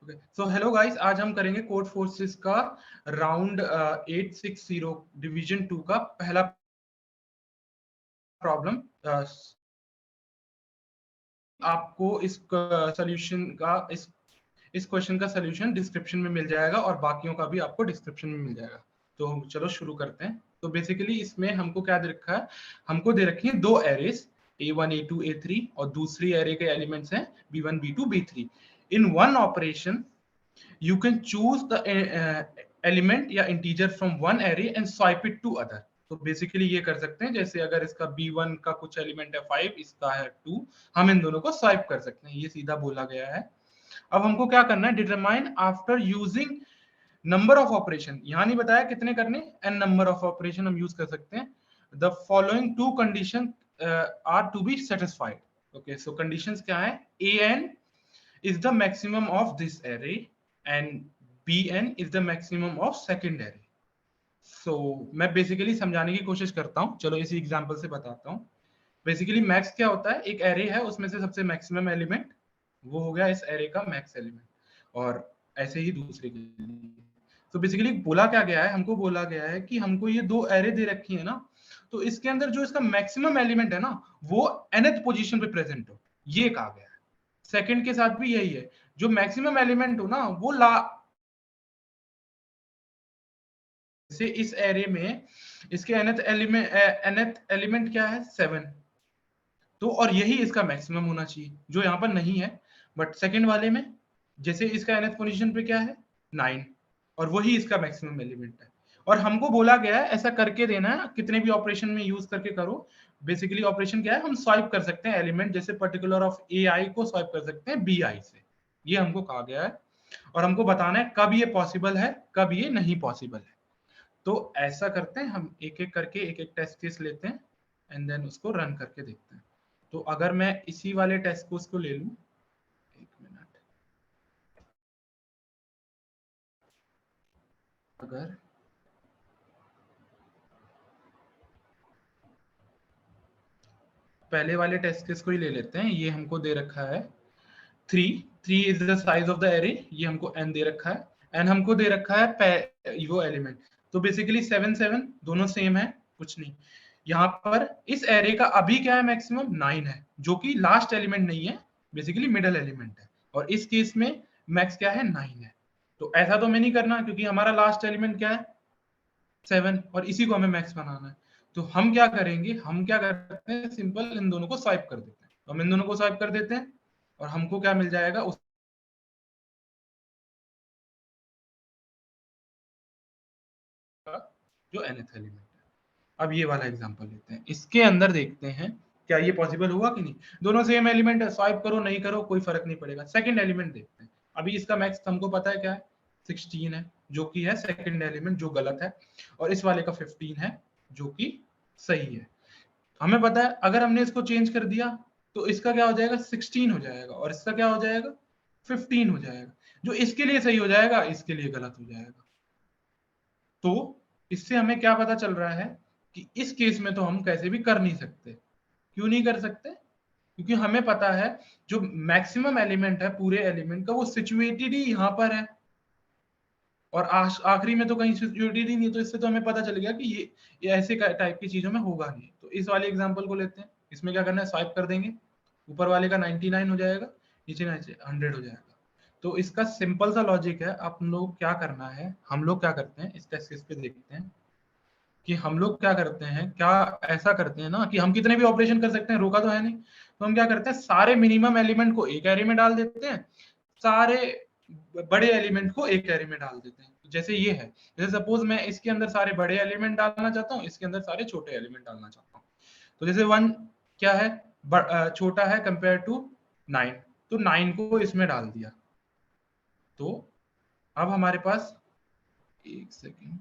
सो hello guys, आज हम करेंगे कोड फोर्सेस का राउंड 860 डिवीजन 2 का पहला प्रॉब्लम। आपको इस सॉल्यूशन का इस क्वेश्चन का सॉल्यूशन डिस्क्रिप्शन में मिल जाएगा और बाकियों का भी आपको डिस्क्रिप्शन में मिल जाएगा। तो चलो शुरू करते हैं। तो बेसिकली इसमें हमको क्या दे रखा है, हमको दे रखी है दो एरेज A1 A2 A3 और दूसरी एरे के एलिमेंट्स हैं B1 B2 B3। In one operation you can choose the element या integer from one array and swipe it to other। तो बेसिकली ये कर सकते हैं, जैसे अगर इसका B1 का कुछ एलिमेंट है 5, इसका है 2, हम इन दोनों को स्वाइप कर सकते हैं। ये सीधा बोला गया है। अब हमको क्या करना है, determine after using number of operation. यहाँ नहीं बताया कितने करने, एन नंबर ऑफ ऑपरेशन हम यूज कर सकते हैं। The following two condition are to be satisfied. Okay, so conditions क्या है, an is the maximum of this array and bn is the maximum of second array। so मैं basically समझाने की कोशिश करता हूँ, चलो इसी एग्जांपल से बताता हूँ। बेसिकली मैक्स क्या होता है, एक एरे है उसमें से सबसे मैक्सिमम एलिमेंट वो हो गया इस एरे का मैक्स एलिमेंट, और ऐसे ही दूसरे के लिए। तो बेसिकली बोला क्या गया है, हमको बोला गया है कि हमको ये दो एरे दे रखी है ना, तो इसके अंदर जो इसका मैक्सिमम एलिमेंट है ना वो nth पोजीशन पे प्रेजेंट हो, ये कहा गया है। सेकंड के साथ भी यही है, जो मैक्सिमम एलिमेंट हो ना वो जैसे इस एरे में इसके nth एलिमेंट क्या है 7, तो और यही इसका मैक्सिमम होना चाहिए जो यहाँ पर नहीं है। बट सेकंड वाले में जैसे इसका nth पोजीशन पे क्या है 9, और वही इसका मैक्सिमम एलिमेंट है। और हमको बोला गया है ऐसा करके देना है, कितने भी ऑपरेशन में यूज करके करो। बेसिकली ऑपरेशन क्या है, हम स्वाइप कर सकते हैं एलिमेंट, जैसे पर्टिकुलर ऑफ AI को स्वाइप कर सकते हैं BI से, ये हमको कहा गया है। और हमको बताना है कब ये पॉसिबल है, कब ये नहीं पॉसिबल है। तो ऐसा करते हैं, हम एक एक करके एक एक टेस्ट केस लेते हैं एंड देन उसको रन करके देखते हैं। तो अगर मैं इसी वाले टेस्ट केस को ले लूं, एक मिनट, अगर पहले वाले टेस्ट केस को ही ले लेते हैं, ये हमको दे रखा है 3 is the size of the array, ये हमको n दे रखा है, एंड हमको दे रखा है वो एलिमेंट। तो बेसिकली 7 7 दोनों सेम है, कुछ नहीं। यहाँ पर इस एरे का अभी क्या है, मैक्सिमम 9 है, जो कि लास्ट एलिमेंट नहीं है, बेसिकली मिडल एलिमेंट है। और इस केस में मैक्स क्या है 9 है। तो ऐसा तो हमें नहीं करना, क्योंकि हमारा लास्ट एलिमेंट क्या है 7, और इसी को हमें मैक्स बनाना है। तो हम क्या करेंगे, हम क्या करते हैं, सिंपल इन दोनों को स्वाइप कर देते हैं। तो हम इन दोनों को स्वाइप कर देते हैं और हमको क्या मिल जाएगा, उस जो nth एलिमेंट है। अब ये वाला एग्जांपल लेते हैं, इसके अंदर देखते हैं क्या ये पॉसिबल हुआ कि नहीं। दोनों सेम एलिमेंट है, स्वाइप करो नहीं करो कोई फर्क नहीं पड़ेगा। सेकंड एलिमेंट देखते हैं, अभी इसका मैक्स हमको पता है क्या है 16 है, जो कि है सेकंड एलिमेंट, जो गलत है। और इस वाले का 15 है, जो कि सही है। हमें पता है अगर हमने इसको चेंज कर दिया तो इसका क्या हो जाएगा 16 हो जाएगा, और इसका क्या हो जाएगा 15 हो जाएगा। जो इसके लिए सही हो जाएगा इसके लिए गलत हो जाएगा। तो इससे हमें क्या पता चल रहा है कि इस केस में तो हम कैसे भी कर नहीं सकते। क्यों नहीं कर सकते, क्योंकि हमें पता है जो मैक्सिमम एलिमेंट है पूरे एलिमेंट का वो सिचुएटेड ही यहाँ पर है, और आखिरी में तो कहीं सिचुएटेड ही नहीं। तो इससे तो हमें पता चल गया कि ये ऐसे टाइप की चीजों में होगा नहीं। तो इस वाले एग्जांपल को लेते हैं, इसमें क्या करना है, स्वाइप कर देंगे, ऊपर वाले का 99 हो जाएगा, नीचे 100 हो जाएगा। तो इसका सिंपल सा लॉजिक है। आप लोग क्या करना है, हम लोग क्या करते हैं इस टेस्ट केस पे देखते हैं कि हम लोग क्या करते हैं, क्या ऐसा करते हैं ना कि हम कितने भी ऑपरेशन कर सकते हैं, रोका तो है नहीं। तो हम क्या करते हैं, सारे मिनिमम एलिमेंट को एक एरे में डाल देते हैं, सारे बड़े एलिमेंट को एक एरे में डाल देते हैं। जैसे ये है, जैसे सपोज मैं इसके अंदर सारे बड़े एलिमेंट डालना चाहता हूँ, इसके अंदर सारे छोटे एलिमेंट डालना चाहता हूँ। तो जैसे 1 क्या है, छोटा है कंपेयर टू 9, तो 9 को इसमें डाल दिया। तो अब हमारे पास, एक सेकेंड,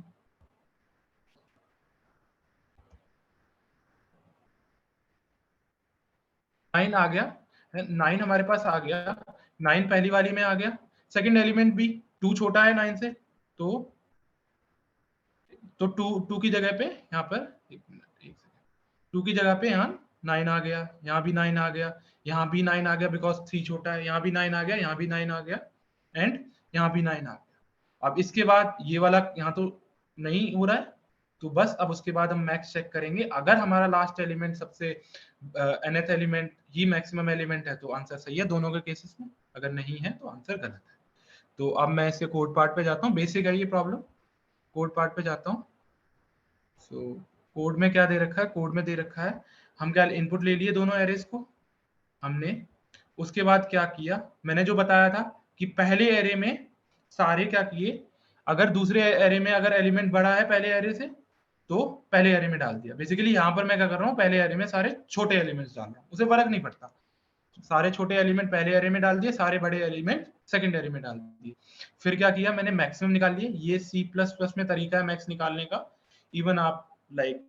9 आ गया, 9 हमारे पास आ गया, 9 पहली वाली में आ गया। सेकंड एलिमेंट भी 2 छोटा है 9 से, तो 2 की जगह पे यहाँ पर, एक मिनट, एक सेकंड, 2 की जगह पे यहाँ 9 आ गया, यहाँ भी 9 आ गया, यहाँ भी 9 आ गया, बिकॉज 3 छोटा है, यहाँ भी 9 आ गया, यहाँ भी 9 आ गया, एंड यहाँ भी 9 आ गया। अब इसके बाद ये वाला यहाँ तो नहीं हो रहा है, तो बस अब उसके बाद हम मैक्स चेक करेंगे। अगर हमारा लास्ट एलिमेंट सबसे nth एलिमेंट ही मैक्सिमम एलिमेंट है तो आंसर सही है दोनों के केसेस में, अगर नहीं है तो आंसर गलत है। तो अब मैं इसके कोड पार्ट पे जाता हूँ, बेसिक है ये प्रॉब्लम, कोड पार्ट पे जाता हूँ। सो कोड में क्या दे रखा है, कोड में दे रखा है हम क्या इनपुट ले लिए दोनों एरेज को हमने, उसके बाद क्या किया, मैंने जो बताया था कि पहले एरे में सारे क्या किए, अगर दूसरे एरे में अगर एलिमेंट बड़ा है पहले एरे से तो पहले एरे में डाल दिया। बेसिकली यहाँ पर मैं क्या कर रहा हूँ, पहले एरे में सारे छोटे एलिमेंट्स डाल रहा हूँ, उसे फर्क नहीं पड़ता, सारे छोटे एलिमेंट पहले एरे में डाल दिए, सारे बड़े एलिमेंट सेकंड एरे में डाल दिए। फिर क्या किया, मैंने मैक्सिमम निकाल लिए। ये सी प्लस प्लस में तरीका है मैक्स निकालने का, इवन आप लाइक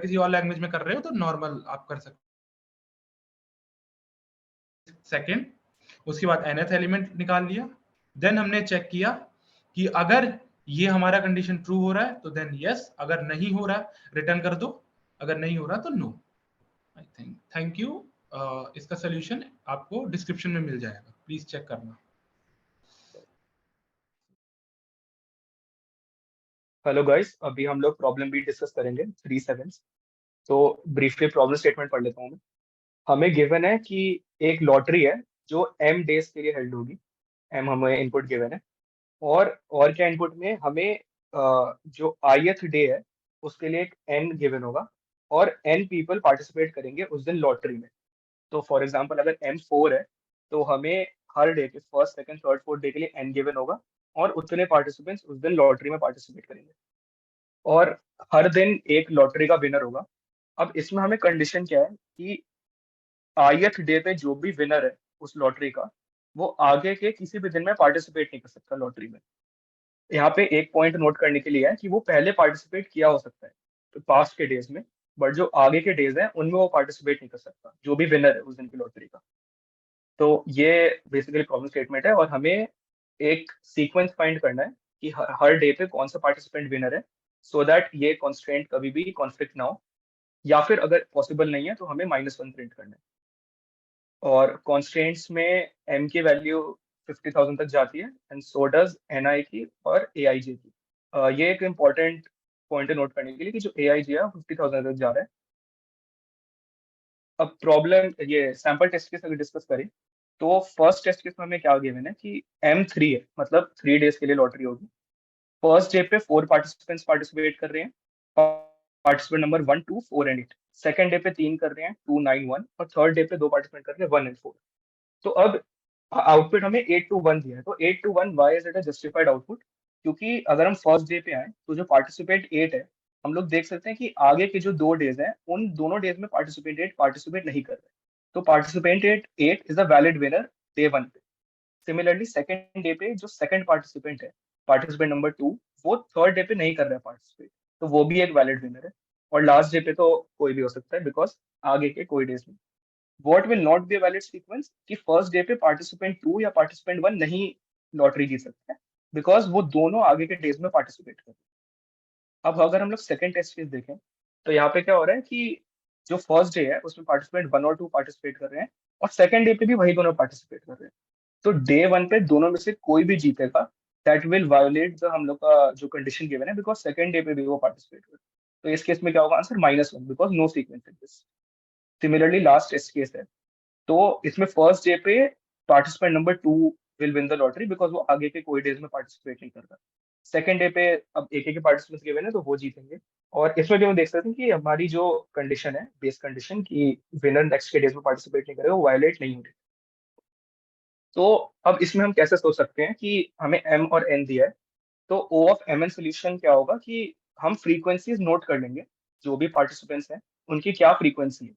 किसी और लैंग्वेज में कर रहे हो तो नॉर्मल आप कर सकते। सेकंड, उसके बाद nth एलिमेंट निकाल लिया। देन हमने चेक किया कि अगर ये हमारा कंडीशन ट्रू हो रहा है तो देन यस, अगर नहीं हो रहा रिटर्न कर दो, अगर नहीं हो रहा तो no. I think thank you. इसका सोल्यूशन आपको डिस्क्रिप्शन में मिल जाएगा, प्लीज चेक करना। हेलो गाइस, अभी हम लोग प्रॉब्लम भी डिस्कस करेंगे 3 सेकंड्स। तो ब्रीफली प्रॉब्लम स्टेटमेंट पढ़ लेता हूँ मैं। हमें गिवन है कि एक लॉटरी है जो m डेज के लिए हेल्ड होगी। m हमें इनपुट गिवन है, और क्या इनपुट में हमें जो ith डे है उसके लिए एक n गिवन होगा, और n पीपल पार्टिसिपेट करेंगे उस दिन लॉटरी में। तो फॉर एग्जांपल अगर m 4 है तो हमें हर डे के first second third fourth day के लिए n गिवन होगा, और उतने पार्टिसिपेंट्स उस दिन लॉटरी में पार्टिसिपेट करेंगे, और हर दिन एक लॉटरी का विनर होगा। अब इसमें हमें कंडीशन क्या है कि ith डे पे जो भी विनर है उस लॉटरी का, वो आगे के किसी भी दिन में पार्टिसिपेट नहीं कर सकता लॉटरी में। यहाँ पे एक पॉइंट नोट करने के लिए है कि वो पहले पार्टिसिपेट किया हो सकता है तो पास्ट के डेज में, बट जो आगे के डेज हैं उनमें वो पार्टिसिपेट नहीं कर सकता जो भी विनर है उस दिन की लॉटरी का। तो ये बेसिकली प्रॉब्लम स्टेटमेंट है, और हमें एक सीक्वेंस फाइंड करना है कि हर डे पे कौन सा पार्टिसिपेंट विनर है, सो दैट ये कॉन्स्ट्रेंट कभी भी कॉन्फ्लिक्ट ना हो, या फिर अगर पॉसिबल नहीं है तो हमें -1 प्रिंट करना है। और कॉन्स्ट्रेंट्स में m की वैल्यू 50,000 तक जाती है, एंड सो डज ni की और aij की। ये एक इम्पॉर्टेंट पॉइंट नोट करने के लिए कि जो aij है 50,000 तक जा रहा है। अब प्रॉब्लम ये सैंपल टेस्ट केस अगर डिस्कस करें तो फर्स्ट टेस्ट केस में हमें क्या गिवन है कि m 3 है, मतलब 3 डेज के लिए लॉटरी होगी। फर्स्ट डे पे 4 पार्टिसिपेंट्स पार्टिसिपेट कर रहे हैं, participant number 1 2 4 and 8। Second day पे 3 कर रहे हैं 2 9 1, और थर्ड डे पे 2 पार्टिसिपेंट कर रहे हैं 1 एंड 4। तो अब आउटपुट हमें 8 to 1 दिया है, तो 8 to 1 why is it a justified output? क्योंकि अगर हम फर्स्ट डे पे आए तो जो पार्टिसिपेंट 8 है, हम लोग देख सकते हैं कि आगे के जो 2 डेज हैं उन दोनों डेज में पार्टिसिपेंट 8 पार्टिसिपेट नहीं कर रहे। तो participant 8 is a valid winner day 1 पे। सिमिलरली सेकंड डे पे जो सेकंड पार्टिसिपेंट है, पार्टिसिपेंट नंबर 2, वो थर्ड डे पे नहीं कर रहा है पार्टिसिपेट, तो वो भी एक वैलिड विनर है। और लास्ट डे पे तो कोई भी हो सकता है, बिकॉज आगे के कोई डेज में what will not be a valid sequence, कि फर्स्ट डे पे पार्टिसिपेंट 2 या पार्टिसिपेंट 1 नहीं लॉटरी जीत सकते हैं, बिकॉज वो दोनों आगे के डेज में पार्टिसिपेट कर रहे हैं। अब अगर हम लोग सेकंड टेस्ट केस देखें तो यहाँ पे क्या हो रहा है कि जो फर्स्ट डे है उसमें पार्टिसिपेंट 1 और 2 पार्टिसिपेट कर रहे हैं, और सेकंड डे पे भी वही दोनों पार्टिसिपेट कर रहे हैं। तो डे 1 पे दोनों में से कोई भी जीतेगा, दैट विल वायोलेट द हम लोग का जो कंडीशन गिवन है, बिकॉज सेकंड डे पे भी वो पार्टिसिपेट कर। तो इस केस में क्या होगा answer -1, because no sequence in this. Similarly last test case है, तो इसमें फर्स्ट डे पे participant number 2 will win the lottery, because वो आगे के कोई डेज में पार्टिसिपेट नहीं कर रहा। सेकंड डे पे अब एक के पार्टिसिपेंट्स गिवन है तो वो जीतेंगे। और इसमें भी हम देख सकते हैं कि हमारी जो कंडीशन है, बेस कंडीशन, कि विनर नेक्स्ट के डेज में पार्टिसिपेट नहीं करेगा, वो वायलेट नहीं हो रही। तो अब इसमें हम कैसे सोच सकते हैं कि हमें m और n दिया है, तो O ऑफ mn सोल्यूशन क्या होगा कि हम फ्रीक्वेंसीज नोट कर लेंगे, जो भी पार्टिसिपेंट्स हैं उनकी क्या फ्रीक्वेंसी है।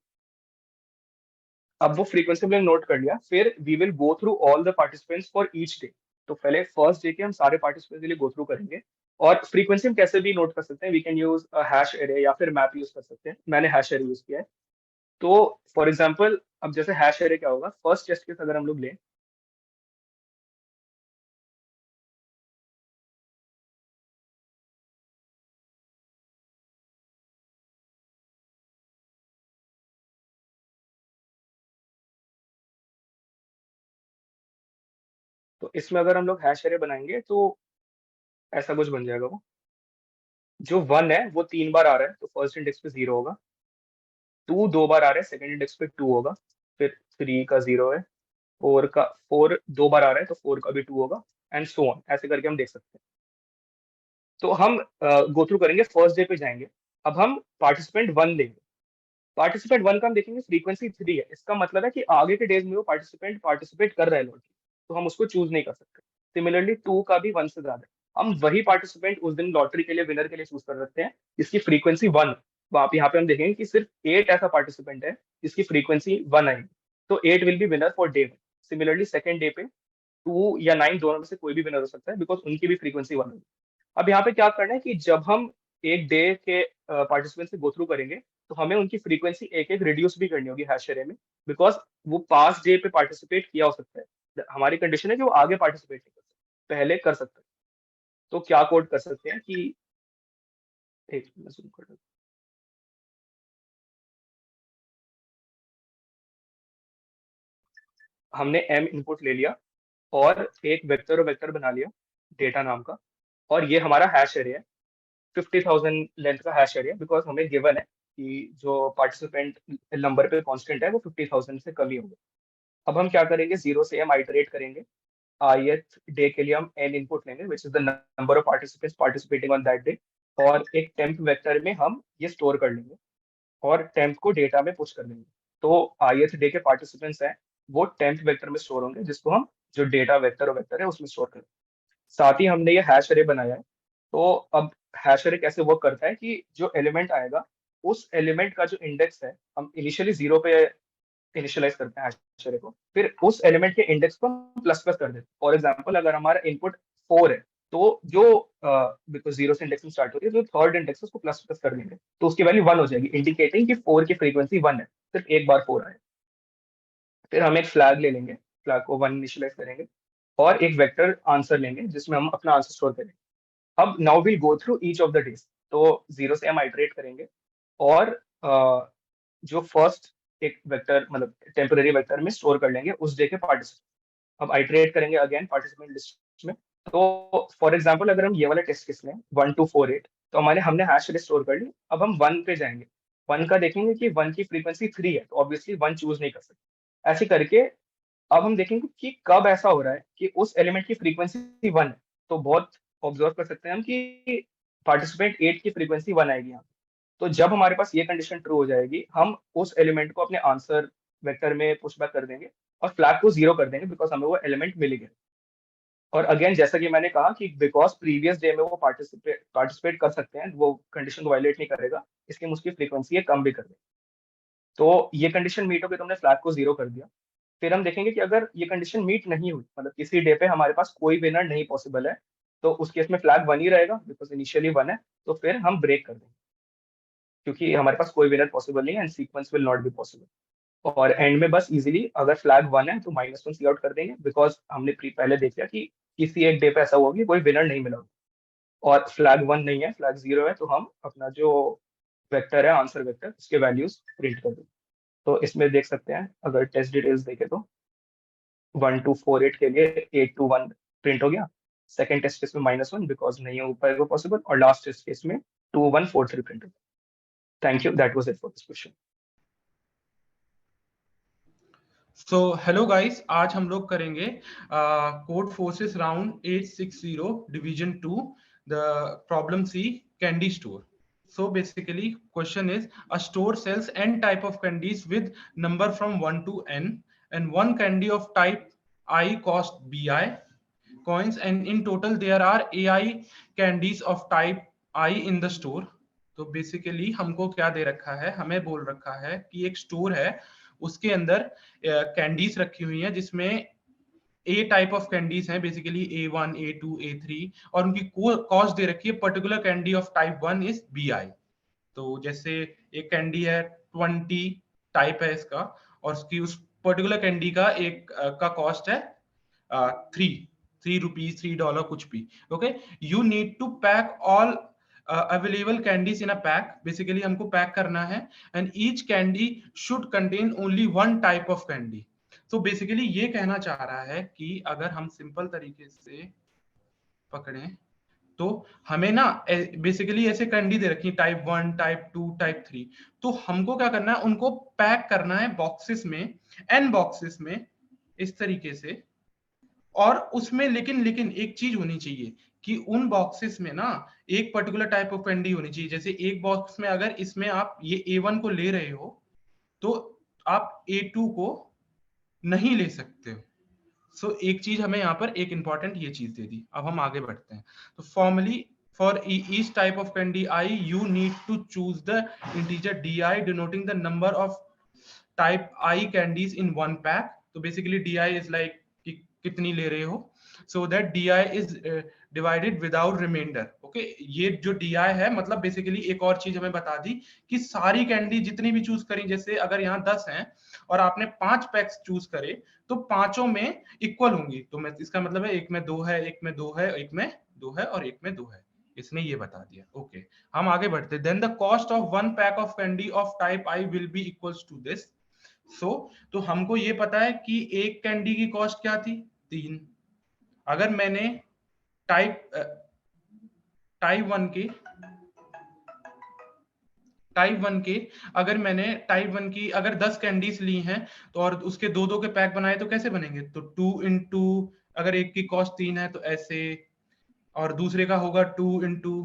अब वो फ्रीक्वेंसी हमने नोट कर लिया, फिर we will go through all the participants for each day. तो पहले फर्स्ट डे के हम सारे पार्टिसिपेंट्स के लिए गो थ्रू करेंगे, और फ्रीक्वेंसी हम कैसे भी नोट कर सकते हैं, we can use hash array या फिर मैप यूज कर सकते हैं। मैंने हैश एरे यूज किया है। तो फॉर एग्जाम्पल अब जैसे हैश एरे क्या होगा, फर्स्ट टेस्ट केस अगर हम लोग लें, तो इसमें अगर हम लोग हैश एरे बनाएंगे तो ऐसा कुछ बन जाएगा। वो जो 1 है वो 3 बार आ रहा है तो फर्स्ट इंडेक्स पे 0 होगा, 2 2 बार आ रहा है सेकंड इंडेक्स पे 2 होगा, फिर 3 का 0 है, 4 2 बार आ रहा है तो 4 का भी 2 होगा, एंड सो ऑन, ऐसे करके हम देख सकते हैं। तो हम गो थ्रू करेंगे, फर्स्ट डे पे जाएंगे। अब हम पार्टिसिपेंट 1 लेंगे। पार्टिसिपेंट 1 का हम देखेंगे फ्रीक्वेंसी 3 है, इसका मतलब है कि आगे के डेज में वो पार्टिसिपेट कर रहा है लॉटरी, तो हम उसको चूज नहीं कर सकते। सिमिलरली 2 का भी 1 से ज्यादा है, हम वही पार्टिसिपेंट उस दिन लॉटरी के लिए विनर के लिए चूज कर सकते हैं जिसकी फ्रीक्वेंसी 1। आप यहाँ पे हम देखेंगे कि सिर्फ 8 ऐसा पार्टिसिपेंट है जिसकी फ्रीक्वेंसी 1 आएगी, तो 8 will be winner for day 1। Similarly second day पे 2 या 9 दोनों में से कोई भी विनर हो सकता है बिकॉज उनकी भी फ्रीक्वेंसी 1 होगी। अब यहाँ पे क्या करना है कि जब हम एक डे के पार्टिसिपेंट से गो थ्रू करेंगे तो हमें उनकी फ्रीक्वेंसी एक एक रिड्यूस भी करनी होगी हैश एरे में, बिकॉज वो पास डे पे पार्टिसिपेट किया हो सकता है। हमारी कंडीशन है कि वो आगे पार्टिसिपेट नहीं कर सकते, पहले कर सकते हैं। तो क्या कोड कर सकते हैं कि एक मैं zoom कर देता हूँ। हमने m इनपुट ले लिया और एक वेक्टर बना लिया डेटा नाम का, और ये हमारा हैश एरे है। 50,000 लेंथ का हैश एरिया, बिकॉज हमें गिवन है कि जो पार्टिसिपेंट नंबर पे कांस्टेंट है वो 50,000 से कम ही होगा। अब हम क्या करेंगे, 0 से हम आइटरेट करेंगे। ith डे के लिए हम n इनपुट लेंगे which is the number of participants participating on that day, और एक टेम्प वेक्टर में हम ये स्टोर कर लेंगे और टेम्प को डेटा में पुश कर देंगे। तो ith डे के पार्टिसिपेंट्स हैं वो टेम्प वेक्टर में स्टोर होंगे, जिसको हम जो डेटा वेक्टर है उसमें स्टोर करेंगे। साथ ही हमने ये हैश एरे बनाया है। तो अब हैश एरे कैसे वर्क करता है कि जो एलिमेंट आएगा उस एलिमेंट का जो इंडेक्स है हम इनिशियली 0 पे इनिशियलाइज करते हैं हैश एरे को, फिर उस एलिमेंट के इंडेक्स को हम प्लस प्लस कर देते हैं। फॉर एग्जाम्पल अगर हमारा इनपुट 4 है तो जो बिकॉज 0 से इंडेक्सिंग स्टार्ट होती है, जो थर्ड इंडेक्स है उसको प्लस प्लस कर देंगे तो उसकी वैल्यू 1 हो जाएगी, इंडिकेटिंग कि 4 की फ्रीक्वेंसी 1 है, सिर्फ एक बार 4 आए। फिर हम एक फ्लैग ले लेंगे, फ्लैग को 1 इनिशियलाइज करेंगे और एक वेक्टर आंसर लेंगे जिसमें हम अपना आंसर स्टोर करेंगे। अब now will go through each of the days. तो 0 से हम आइटरेट करेंगे और जो फर्स्ट एक वेक्टर मतलब टेम्पररी वेक्टर में स्टोर कर लेंगे उस डे के पार्टिसिपेंट। अब आइटरेट करेंगे अगेन पार्टिसिपेंट लिस्ट में। तो फॉर एग्जांपल अगर हम ये वाला टेस्ट केस लें 1248, तो हमने हैश रेट स्टोर कर ली। अब हम 1 पे जाएंगे, 1 का देखेंगे कि 1 की फ्रीक्वेंसी 3 है तो ऑब्वियसली 1 चूज नहीं कर सकते। ऐसे करके अब हम देखेंगे कि कब ऐसा हो रहा है कि उस एलिमेंट की फ्रीक्वेंसी 1 है। तो बहुत ऑब्जर्व कर सकते हैं हम कि पार्टिसिपेंट 8 की फ्रीक्वेंसी 1 आएगी यहाँ। तो जब हमारे पास ये कंडीशन ट्रू हो जाएगी हम उस एलिमेंट को अपने आंसर वेक्टर में पुश बैक कर देंगे और फ्लैग को 0 कर देंगे बिकॉज हमें वो एलिमेंट मिल गया। और अगेन जैसा कि मैंने कहा कि बिकॉज प्रीवियस डे में वो पार्टिसिपेट कर सकते हैं, वो कंडीशन को वायलेट नहीं करेगा, इसलिए हम उसकी फ्रीक्वेंसी ये कम भी कर देंगे। तो ये कंडीशन मीट होगी तो हमने फ्लैग को 0 कर दिया। फिर हम देखेंगे कि अगर ये कंडीशन मीट नहीं हुई, मतलब किसी डे पे हमारे पास कोई विनर नहीं पॉसिबल है, तो उस केस में फ्लैग 1 ही रहेगा बिकॉज इनिशियली 1 है। तो फिर हम ब्रेक कर देंगे क्योंकि हमारे पास कोई विनर पॉसिबल नहीं है and sequence will not be possible. और एंड में बस इजीली अगर फ्लैग 1 है तो -1 सी आउट कर देंगे बिकॉज हमने पहले देख लिया कि किसी एक डे पे ऐसा हुआ कि कोई विनर नहीं मिला। और फ्लैग 1 नहीं है, फ्लैग 0 है, तो हम अपना जो वेक्टर है आंसर वेक्टर उसके वैल्यूज प्रिंट कर देंगे। तो इसमें देख सकते हैं अगर टेस्ट डिटेल्स देखें तो 1248 के लिए 821 प्रिंट हो गया। सेकंड टेस्ट केस में -1 बिकॉज नहीं हो पाएगा पॉसिबल, और लास्ट टेस्ट केस में 2143 प्रिंट हो गया। Thank you, that was it for this question. So hello guys, आज हम लोग करेंगे Codeforces round 860 division 2 the problem C candy store. So basically question is a store sells n type of candies with number from 1 to n, and one candy of type I cost bi coins, and in total there are ai candies of type I in the store. तो basically हमको क्या दे रखा है, हमें बोल रखा है कि एक स्टोर है उसके अंदर कैंडीज रखी हुई हैं जिसमें ए टाइप ऑफ कैंडीज हैं, बेसिकली A1 A2 A3, और उनकी कॉस्ट दे रखी है particular candy of type 1 is BI. तो जैसे एक कैंडी है 20 टाइप है इसका, और उसकी उस पर्टिकुलर कैंडी का एक का कॉस्ट है 3 रुपीज $3 कुछ भी. Okay, you need to pack all available candies in a pack. Basically हमको पैक करना है, and each candy should contain only one type of candy. तो बेसिकली ये कहना चाह रहा है कि अगर हम सिंपल तरीके से पकड़ें तो हमें ना बेसिकली ऐसे कैंडी दे रखी टाइप 1, टाइप 2, टाइप 3। तो हमको क्या करना है, उनको पैक करना है बॉक्सेस में, एन बॉक्सेस में इस तरीके से। और उसमें लेकिन एक चीज होनी चाहिए कि उन बॉक्सेस में ना एक पर्टिकुलर टाइप ऑफ कैंडी होनी चाहिए। जैसे एक बॉक्स में अगर इसमें आप ये A1 को ले रहे हो तो आप A2 को नहीं ले सकते हो। सो एक चीज हमें यहाँ पर एक इंपॉर्टेंट ये चीज दे दी। अब हम आगे बढ़ते हैं। तो formally for each type of candy i you need to choose the integer DI denoting the number of type I candies in one pack. तो बेसिकली DI इज लाइक कि कितनी ले रहे हो, so that DI is divided without reminder. Okay, ये जो DI है मतलब बेसिकली एक और चीज हमें बता दी कि सारी कैंडी जितनी भी चूज करी, जैसे अगर यहाँ 10 हैं और आपने 5 पैक्स चूज करे तो पांचों में इक्वल होंगी। तो मैं इसका मतलब है एक में 2 है, एक में 2 है, एक में 2 है और एक में 2 है। इसने ये बता दिया। ओके, हम आगे बढ़ते। Then the cost of one pack of candy of type I will be equals to this. तो हमको ये पता है कि एक कैंडी की कॉस्ट क्या थी, 3। अगर मैंने टाइप वन के अगर मैंने टाइप 1 की अगर 10 कैंडीज ली हैं तो और उसके 2-2 के पैक बनाए तो कैसे बनेंगे? तो 2 इंटू, अगर एक की कॉस्ट 3 है तो ऐसे, और दूसरे का होगा 2 इंटू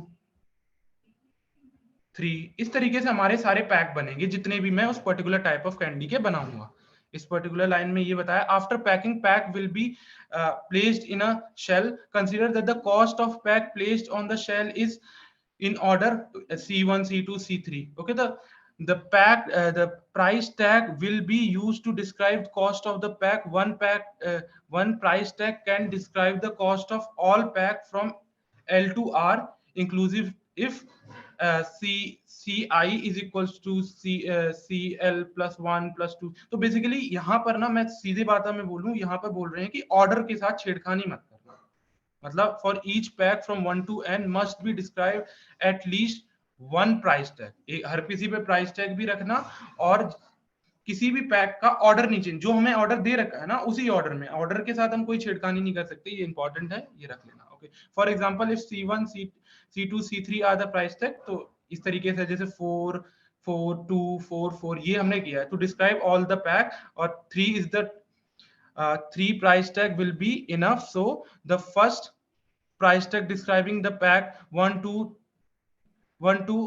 3। इस तरीके से हमारे सारे पैक बनेंगे जितने भी मैं उस पर्टिकुलर टाइप ऑफ कैंडी के बनाऊंगा। इस पर्टिकुलर लाइन में ये बताया, after packing pack will be placed in a shell, consider that the cost of pack placed on the shell is in order C1, C2, C3. Okay, the price tag will be used to describe cost of the pack. One price tag can describe the cost of all pack from L to R inclusive if CI is equals to CL plus 1 plus 2। तो basically यहाँ पर ना मैं सीधे बात में बोलूं, यहाँ पर बोल रहे हैं कि ऑर्डर के साथ छेड़खानी मत करना। मतलब for each pack from 1 to N must be describe at least one price tag. हर किसी पे प्राइस टैग भी रखना और किसी भी पैक का ऑर्डर नहीं चेंज, जो हमें ऑर्डर दे रखा है ना उसी ऑर्डर में, ऑर्डर के साथ हम कोई छेड़खानी नहीं कर सकते। ये इंपॉर्टेंट है, ये रख लेना। Okay, for example if C1, C2, C3 are the price tag, तो इस तरीके से जैसे 4, 4, 2, 4, 4 ये हमने किया है to describe all the pack, और 3 is the 3 price tag will be enough. So the first price tag describing the pack 1, 2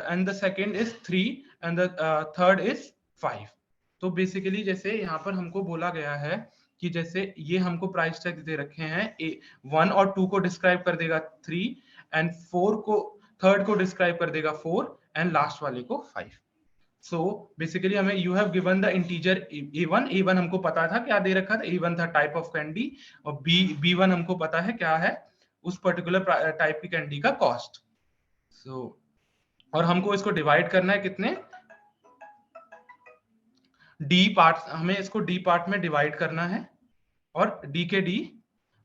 and the second is 3 and the third is 5। तो बेसिकली जैसे यहाँ पर हमको बोला गया है कि जैसे ये हमको प्राइस टैग दे रखे हैं, 1 और 2 को डिस्क्राइब कर देगा 3 एंड 4 को, थर्ड को डिस्क्राइब कर देगा 4 एंड लास्ट वाले को 5। सो बेसिकली हमें you have given the integer A1 हमको पता था क्या दे रखा था, A1 था टाइप ऑफ कैंडी, और B1 हमको पता है क्या है उस पर्टिकुलर टाइप की कैंडी का कॉस्ट। सो और हमको इसको डिवाइड करना है कितने D पार्ट, हमें इसको D पार्ट में डिवाइड करना है, और D के D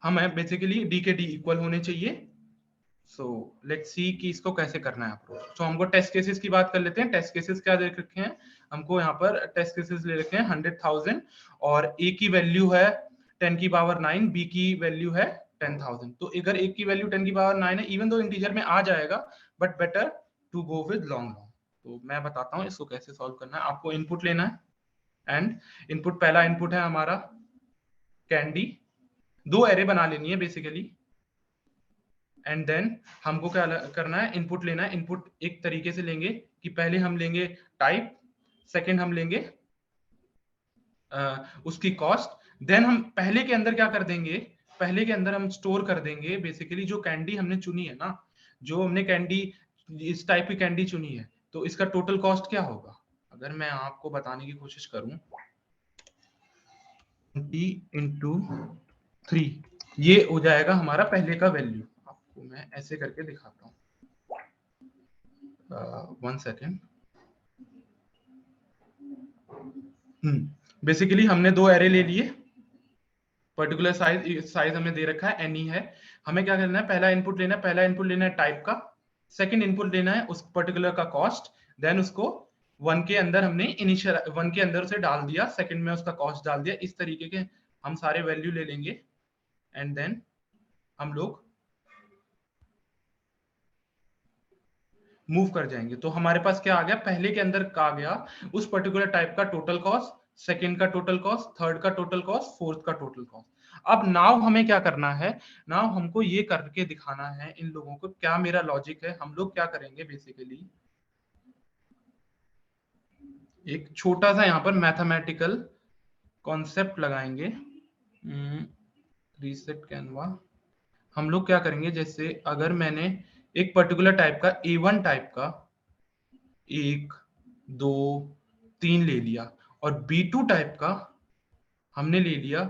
हमें बेसिकली D के D इक्वल होने चाहिए। सो लेट्स सी कि इसको कैसे करना है अप्रोच। तो हमको टेस्ट केसेस की बात कर लेते हैं। टेस्ट केसेस क्या दे रखे हैं हमको, यहाँ पर टेस्ट केसेस ले रखे हैं 100,000, और A की वैल्यू है 10 की पावर 9, B की वैल्यू है 10,000। तो अगर A की वैल्यू 10 की पावर 9 है, इवन दो इंटीजर में आ जाएगा, but better to go with long. तो मैं बताता हूँ इसको कैसे सॉल्व करना है। आपको इनपुट लेना है, एंड इनपुट, पहला इनपुट है हमारा कैंडी, 2 एरे बना लेनी है बेसिकली, एंड देन हमको क्या करना है, इनपुट लेना है। इनपुट एक तरीके से लेंगे कि पहले हम लेंगे टाइप, सेकंड हम लेंगे उसकी कॉस्ट, देन हम पहले के अंदर क्या कर देंगे, पहले के अंदर हम स्टोर कर देंगे बेसिकली जो कैंडी हमने चुनी है ना, जो हमने कैंडी इस टाइप की कैंडी चुनी है, तो इसका टोटल कॉस्ट क्या होगा। अगर मैं आपको बताने की कोशिश करूं, 20 into 3 ये हो जाएगा हमारा पहले का वैल्यू। आपको मैं ऐसे करके दिखाता हूँ, 1 सेकेंड। बेसिकली हमने 2 एरे ले लिए, पर्टिकुलर साइज हमें दे रखा है एनी है। हमें क्या करना है, पहला इनपुट लेना है टाइप का, सेकंड इनपुट लेना है उस पर्टिकुलर का कॉस्ट, देन उसको 1 के अंदर हमने इनिशियल 1 के अंदर उसे डाल दिया, सेकंड में उसका कॉस्ट डाल दिया, इस तरीके के हम सारे वैल्यू ले लेंगे एंड देन हम लोग मूव कर जाएंगे। तो हमारे पास क्या आ गया, पहले के अंदर का आ गया उस पर्टिकुलर टाइप का टोटल कॉस्ट, सेकंड का टोटल कॉस्ट, थर्ड का टोटल कॉस्ट, फोर्थ का टोटल कॉस्ट। अब नाउ हमें क्या करना है, नाउ हमको ये करके दिखाना है इन लोगों को, क्या मेरा लॉजिक है। हम लोग क्या करेंगे बेसिकली, एक छोटा सा यहाँ पर मैथमेटिकल कॉन्सेप्ट लगाएंगे। Reset Canva. हम लोग क्या करेंगे, जैसे अगर मैंने एक पर्टिकुलर टाइप का A1 टाइप का 1 2 3 ले लिया और B2 टाइप का हमने ले लिया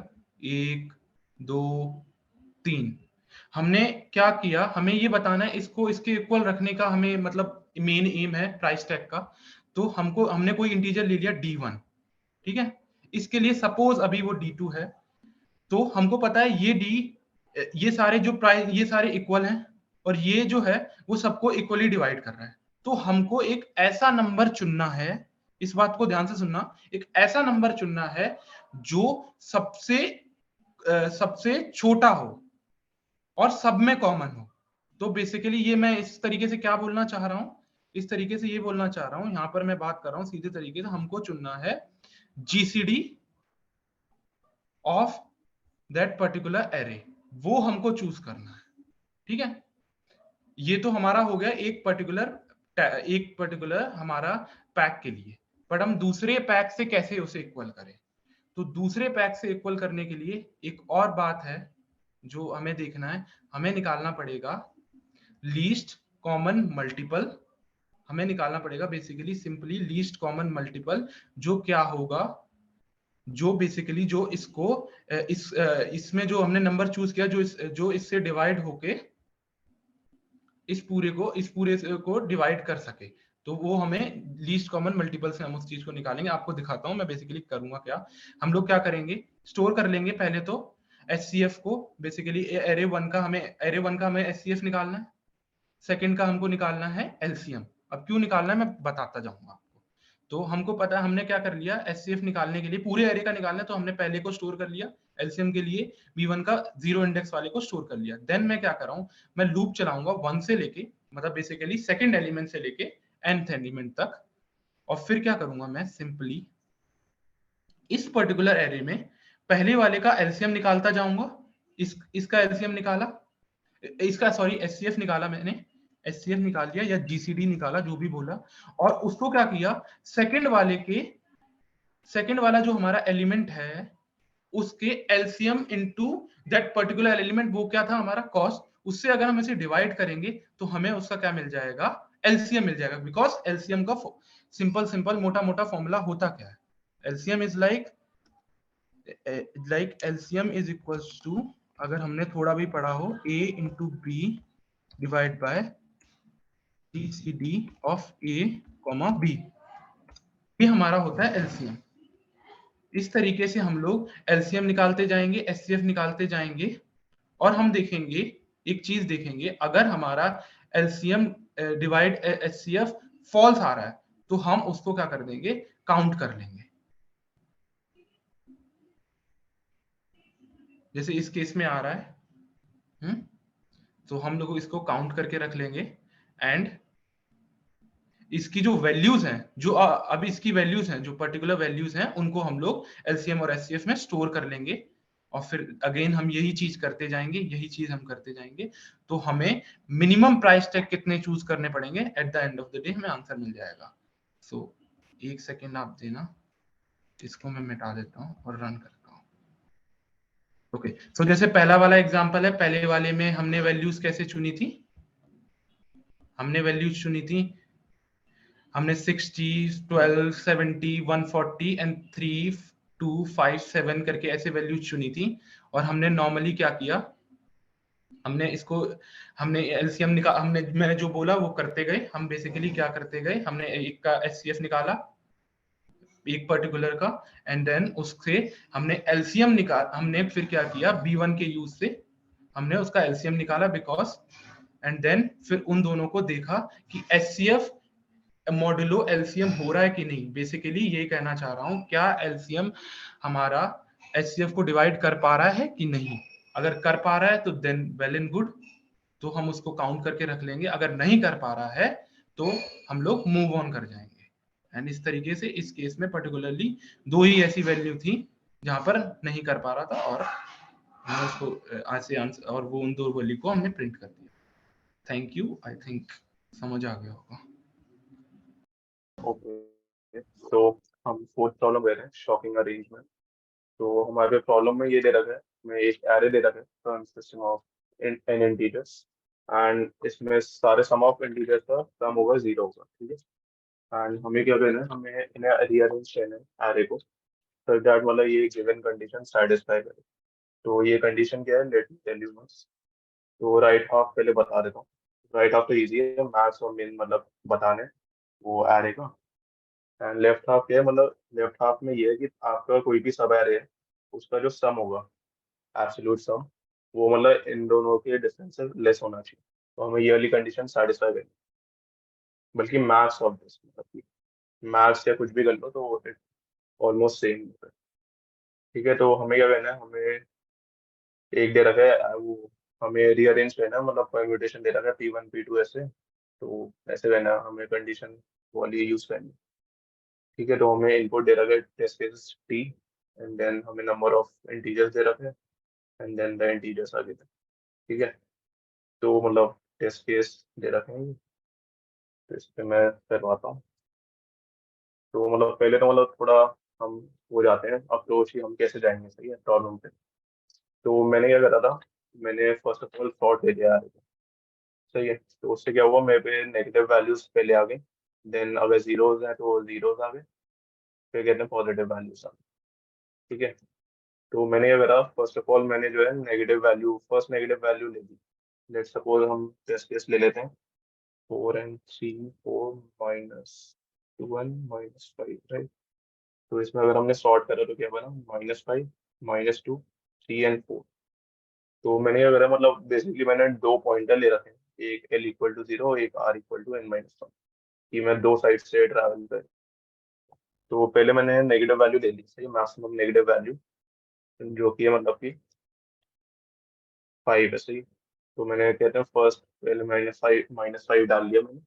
1 2 3। हमने क्या किया, हमें ये बताना है इसको इसके इक्वल रखने का हमें मतलब मेन एम है प्राइस टैग का। तो हमने कोई इंटीजर ले लिया D1, ठीक है। इसके लिए सपोज अभी वो D2 है, तो हमको पता है ये सारे जो प्राइस ये सारे इक्वल हैं और ये जो है वो सबको इक्वली डिवाइड कर रहा है। तो हमको एक ऐसा नंबर चुनना है, इस बात को ध्यान से सुनना, एक ऐसा नंबर चुनना है जो सबसे छोटा हो और सब में कॉमन हो। तो बेसिकली ये मैं इस तरीके से क्या बोलना चाह रहा हूं, इस तरीके से ये बोलना चाह रहा हूं, यहां पर मैं बात कर रहा हूं सीधे तरीके से, हमको चुनना है GCD of that particular array, वो हमको चूज करना है, ठीक है। ये तो हमारा हो गया एक पर्टिकुलर हमारा पैक के लिए। बट हम दूसरे पैक से कैसे उसे इक्वल करें, तो दूसरे पैक से इक्वल करने के लिए एक और बात है जो हमें देखना है, हमें निकालना पड़ेगा लीस्ट कॉमन मल्टीपल। हमें निकालना पड़ेगा basically simply least common multiple, जो क्या होगा, जो बेसिकली जो इसको इसमें जो हमने नंबर चूज किया जो इससे डिवाइड होके इस पूरे को डिवाइड कर सके। तो वो हमें लीस्ट कॉमन मल्टीपल से हम उस चीज को निकालेंगे। आपको दिखाता हूं मैं बेसिकली करूंगा क्या। हम लोग क्या करेंगे, स्टोर कर लेंगे पहले तो HCF को। बेसिकली एरे वन का हमें HCF निकालना है, सेकंड का हमको निकालना है LCM। अब क्यों निकालना है मैं बताता जाऊंगा आपको। तो हमको पता है हमने क्या कर लिया, HCF निकालने के लिए पूरे एरे का निकालना है, तो हमने पहले को स्टोर कर लिया, LCM के लिए B1 का 0 इंडेक्स वाले को स्टोर कर लिया। देन मैं क्या कर रहा हूं, मैं लूप चलाऊंगा 1 से लेके, मतलब बेसिकली सेकंड एलिमेंट से लेके nth एलिमेंट तक। और फिर क्या करूंगा, मैं सिंपली इस पर्टिकुलर एरे में पहले वाले का LCM निकालता जाऊंगा। इसका LCM निकाला, इसका सॉरी HCF निकाला मैंने, HCF निकाल दिया या GCD निकाला, जो भी बोला। और उसको क्या किया, सेकंड वाला जो हमारा एलिमेंट है उसके LCM into that particular element, वो क्या था हमारा कॉस्ट, उससे अगर हम इसे डिवाइड करेंगे तो हमें उसका क्या मिल जाएगा, LCM मिल जाएगा। बिकॉज LCM का सिंपल मोटा फॉर्मूला होता क्या है, LCM is like LCM is equals to, अगर हमने थोड़ा भी पढ़ा हो, A into B divide by GCD of A comma B, ये हमारा होता है LCM। इस तरीके से हम लोग LCM निकालते जाएंगे, HCF निकालते जाएंगे, और हम देखेंगे एक चीज देखेंगे, अगर हमारा LCM डिवाइड HCF फॉल्स आ रहा है तो हम उसको क्या कर देंगे, काउंट कर लेंगे। जैसे इस केस में आ रहा है, तो हम लोग इसको काउंट करके रख लेंगे एंड इसकी जो वैल्यूज हैं, जो अभी इसकी वैल्यूज हैं, जो पर्टिकुलर वैल्यूज हैं, उनको हम लोग LCM और HCF में स्टोर कर लेंगे। और फिर अगेन हम यही चीज करते जाएंगे, तो हमें मिनिमम प्राइस टैग कितने चूज करने पड़ेंगे, at the end of the day हमें आंसर मिल जाएगा। सो एक सेकेंड आप देना, इसको मैं मिटा देता हूँ और रन करता हूँ। ओके, सो जैसे पहला वाला एग्जांपल है, पहले वाले में हमने वैल्यूज कैसे चुनी थी, हमने 60, 12, 70, 140 एंड 3, 2, 5, 7 करके ऐसे वैल्यूज चुनी थी। और हमने नॉर्मली क्या किया, हमने LCM मैंने जो बोला वो करते गए। हम बेसिकली क्या करते गए, हमने एक का HCF निकाला एक पर्टिकुलर का, एंड देन उससे हमने LCM हमने फिर क्या किया, B1 के यूज से हमने उसका LCM निकाला, बिकॉज, एंड देन फिर उन दोनों को देखा कि HCF मॉड्यूलो एलसीएम हो रहा है कि नहीं, बेसिकली ये कहना चाह रहा हूँ, क्या एलसीएम हमारा एचसीएफ को डिवाइड कर पा रहा है कि नहीं। अगर कर पा रहा है तो देन वेल एंड गुड, तो हम उसको काउंट करके रख लेंगे। अगर नहीं कर पा रहा है तो हम लोग मूव ऑन कर जाएंगे। एंड इस तरीके से इस केस में पर्टिकुलरली 2 ही ऐसी वैल्यू थी जहां पर नहीं कर पा रहा था, और हमने उसको आज से आंसर, और वो उन 2 वैल्यू को हमने प्रिंट कर दिया। थैंक यू, आई थिंक समझ आ गया होगा। ओके, तो हम फोर्थ प्रॉब्लम ले रहे हैं, शॉकिंग अरेंजमेंट। तो हमारे प्रॉब्लम में ये दे रखा है, हमें एक एरे दे रखा है consisting of n integers, and इसमें सारे सम ऑफ इंटीजर्स का सम होगा 0 होगा, ठीक है। एंड हमें क्या करना है, हमें इन्हें रीअरेंज करना है एरे को, तो दैट मतलब ये गिवन कंडीशन सेटिस्फाई करे। तो ये कंडीशन क्या है, let me tell you once. तो राइट हाफ पहले बता देता हूँ। राइट हाफ तो इजी है, मैथ्स और मेन मतलब बताने वो एरे का। एंड लेफ्ट हाफ क्या है, मतलब लेफ्ट हाफ में ये है कि आपका कोई भी सब एरे है, उसका जो सम होगा, एब्सोल्यूट सम, वो मतलब इन दोनों के डिफरेंस से लेस होना चाहिए। तो हमें ये वाली कंडीशन सेटिस्फाई करनी, बल्कि मैथ्स ऑफ दिस, मतलब कि मैथ्स या कुछ भी कर लो तो इट ऑलमोस्ट सेम है। ठीक है, तो हमें क्या करना है, हमें एक दे रखा है वो, हमें रीअरेंज करना है, मतलब परम्यूटेशन दे रखा है P1 P2 ऐसे। तो ऐसे करना है, हमें कंडीशन वाली यूज करनी है। ठीक है, तो हमें इनपुट दे रखा है test case T, and then हमें नंबर ऑफ इंटीजर्स दे रखे हैं, एंड देन द इंटीजर्स आगे तक। ठीक है, तो मतलब टेस्ट केस दे रखे हैं, तो इस पे मैं करवाता हूँ। तो मतलब पहले तो मतलब थोड़ा हम हो जाते हैं अप्रोच ही, हम कैसे जाएंगे, सही है, प्रॉब्लम पे। तो मैंने क्या करा था, मैंने फर्स्ट ऑफ ऑल सॉर्ट ले लिया यार, सही है। तो उससे क्या हुआ, मेरे पे नेगेटिव वैल्यूज पहले आ गई, देन अगर जीरोज हैं तो जीरोज आ गए, फिर कहते हैं पॉजिटिव वैल्यूज आ गए। ठीक है, तो मैंने क्या करा, फर्स्ट ऑफ ऑल मैंने जो है negative value, first negative value ले ली। लेट्स सपोज हम टेस्ट केस ले लेते हैं 4 and 3, 4 -2 and -5, राइट। तो इसमें अगर हमने सॉर्ट करा तो क्या बना, -5, -2, 3 and 4। तो मैंने क्या करा, मतलब बेसिकली मैंने 2 पॉइंटर ले रखे हैं, एक L = 0, एक R = n-1, कि मैं 2 साइड से ट्रैवल कर। तो पहले मैंने नेगेटिव वैल्यू ले ली, सही, मैक्सिमम नेगेटिव वैल्यू, जो कि है मतलब कि 5 है, सही। तो मैंने कहते हैं फर्स्ट पहले -5 डाल दिया मैंने।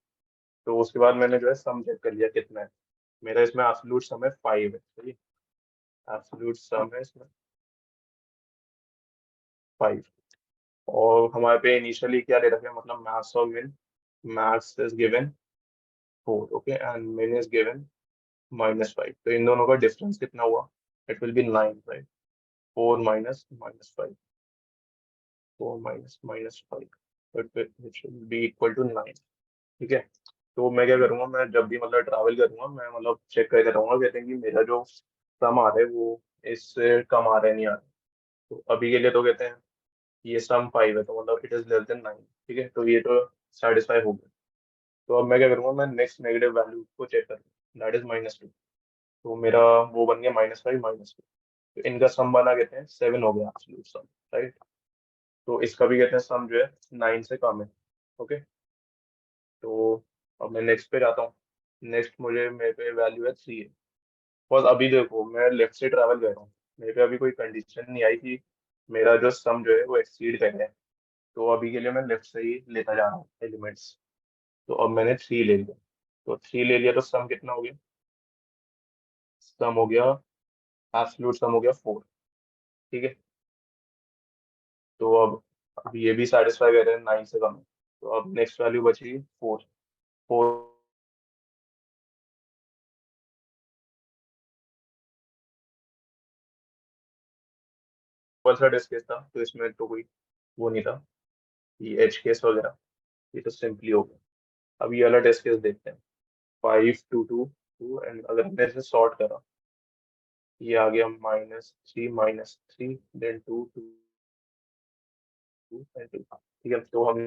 तो उसके बाद मैंने जो है सम चेक कर लिया कितना है मेरा, इसमें एब्सोल्यूट सम है 5 है, सही। एब्सोल्यूट सम है इसमें 5। और हमारे पे इनिशियली क्या दे रखे हैं, मतलब मैथ्स और मिन, maths is given 4, okay, and मिन इज गिवन -5। तो इन दोनों का डिफरेंस कितना हुआ, it will B 9, right. 4 minus -5, 4 minus -5, which will be equal to 9। ठीक है, तो मैं क्या करूंगा, मैं जब भी मतलब ट्रैवल करूंगा, मैं मतलब चेक करते रहूंगा, कहते हैं कि मेरा जो सम आ रहा है वो इससे कम आ रहा है नहीं आ रहा है। तो अभी के लिए तो कहते हैं ये सम 5 है, तो मतलब इट इज लेस देन 9। ठीक है, तो ये तो सेटिस्फाई हो गया। तो अब मैं क्या करूंगा, मैं नेक्स्ट नेगेटिव वैल्यू को चेक करूंगा, दैट इज -2। तो मेरा वो बन गया -5 -2। तो इनका सम बना, कहते हैं 7 हो गया एब्सोल्यूट सम, राइट। तो इसका भी कहते हैं सम जो है 9 से कम है, ओके। तो अब मैं नेक्स्ट पे जाता हूँ। नेक्स्ट मुझे, मेरे पे वैल्यू है 3 है। बस अभी देखो, मैं लेफ्ट से ट्रैवल कर रहा हूँ, मेरे पे अभी कोई कंडीशन नहीं आई कि मेरा जो सम जो है वो एक्सीड कर है। तो अभी के लिए मैं लेफ्ट से ही लेता जा रहा हूँ एलिमेंट्स। तो अब मैंने 3 ले लिया। तो 3 ले लिया तो सम कितना हो गया, सम हो गया, एब्सोल्यूट सम हो गया 4। ठीक है, तो अब ये भी सेटिस्फाई कर रहे हैं 9 से कम है। तो अब नेक्स्ट वैल्यू बची 4। 4 सा टेस्ट केस था, तो इसमें तो कोई वो नहीं था, ये एज केस वगैरह, ये तो सिंपली हो गया। अब ये वाला टेस्ट केस देखते हैं, 5 2 2 2, एंड अगर हमने इसे सॉर्ट करा, ये आ गया -3 -3, देन 2 2 2 एंड 2। ठीक है, तो हम